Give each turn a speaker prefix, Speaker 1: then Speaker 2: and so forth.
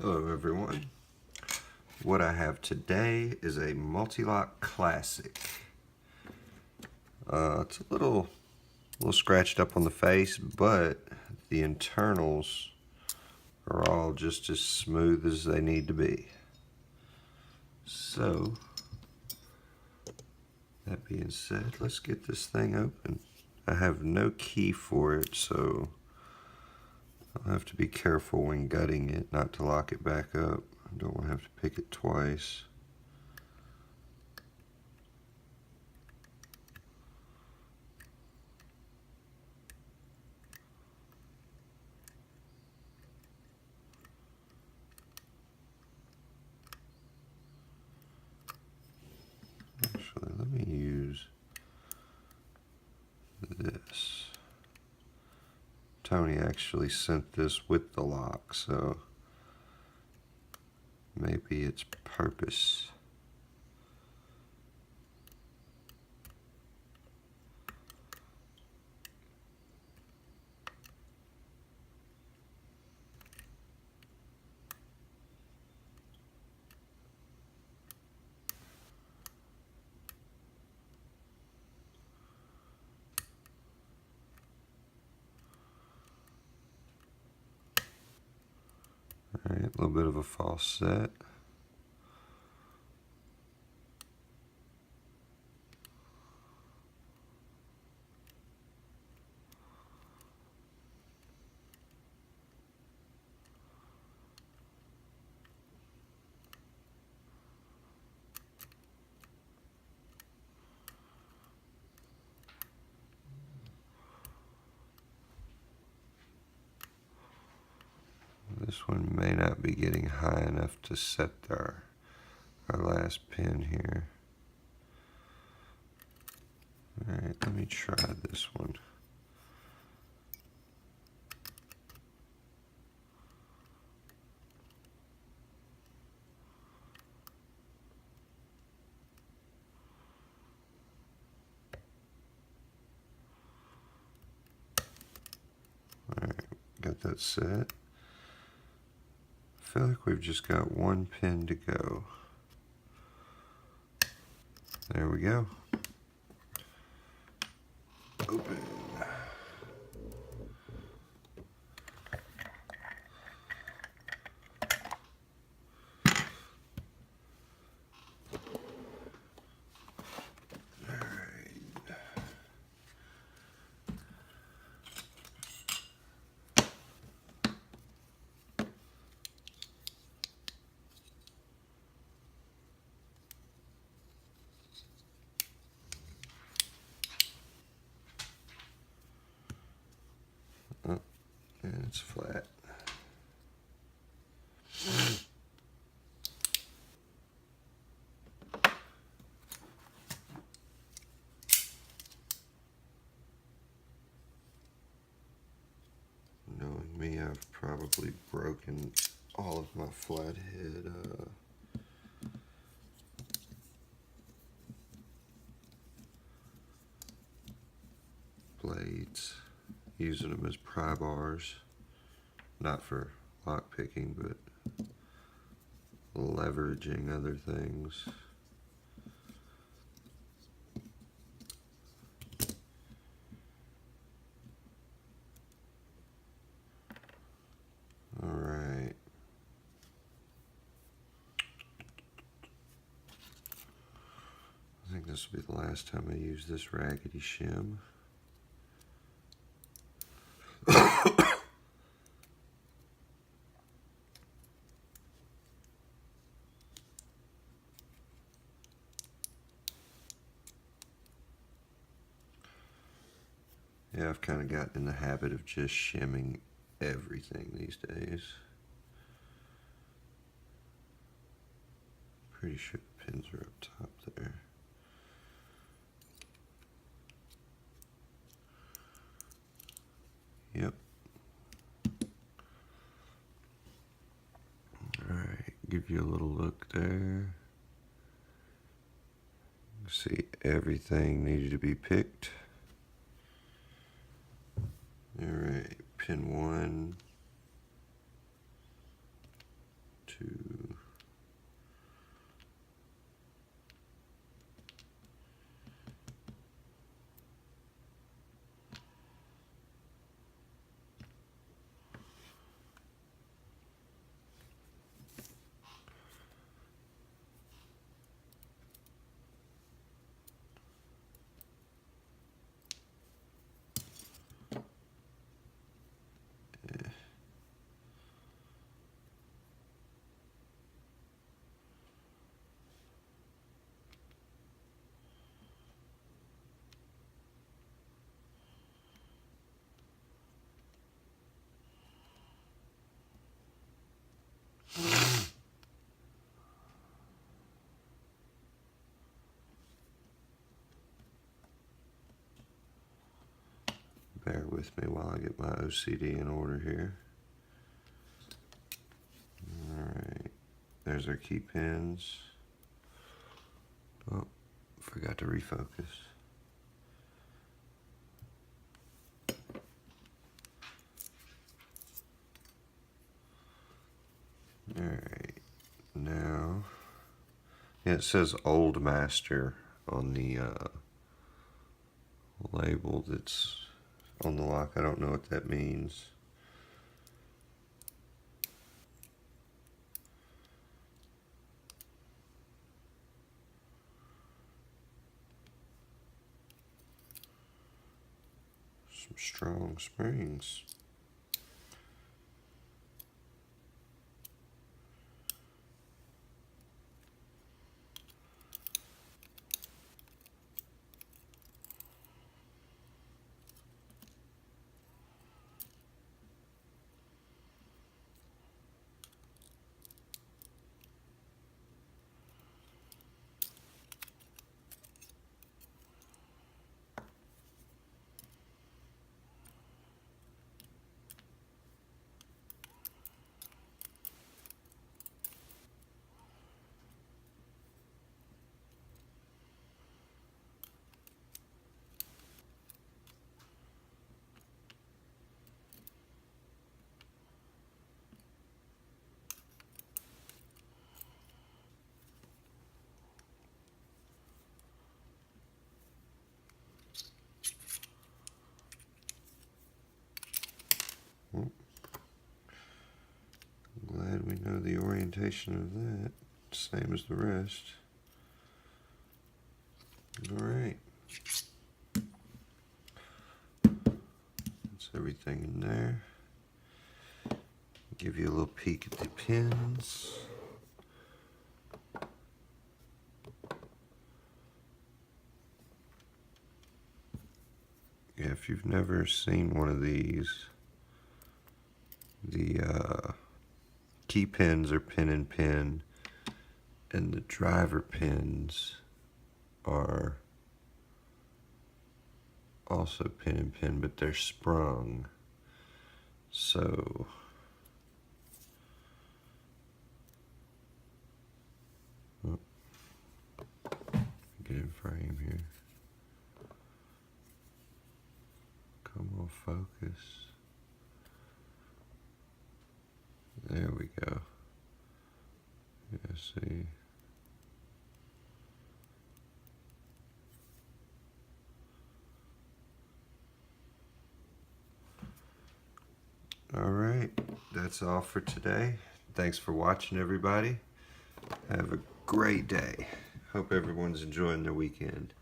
Speaker 1: Hello everyone. What I have today is a Mul-T-Lock Classic. It's a little scratched up on the face, but the internals are all just as smooth as they need to be. So, that being said, let's get this thing open. I have no key for it, so I'll have to be careful when gutting it not to lock it back up. I don't want to have to pick it twice. Actually, let me use this. Tony actually sent this with the lock, so maybe it's purpose. Alright, a little bit of a false set. This one may not be getting high enough to set our last pin here. Alright, let me try this one. Alright, got that set. I feel like we've just got one pin to go. There we go. Open. And it's flat. Knowing me, I've probably broken all of my flathead blades, using them as pry bars, not for lock picking, but leveraging other things. All right. I think this will be the last time I use this raggedy shim. Yeah, I've kind of gotten in the habit of just shimming everything these days. Pretty sure the pins are up top there. Yep. Alright, give you a little look there. See, everything needed to be picked. Alright, pin 1. Bear with me while I get my OCD in order here. Alright, there's our key pins. Oh, forgot to refocus. Alright, now, yeah, it says Old Master on the label that's on the lock. I don't know what that means. Some strong springs. Well, glad we know the orientation of that, same as the rest. Alright. That's everything in there. Give you a little peek at the pins. Yeah, if you've never seen one of these, the key pins are pin and pin, and the driver pins are also pin and pin, but they're sprung. So get in frame here. Come on, focus. There we go. Yeah, see. Alright, that's all for today. Thanks for watching, everybody. Have a great day. Hope everyone's enjoying their weekend.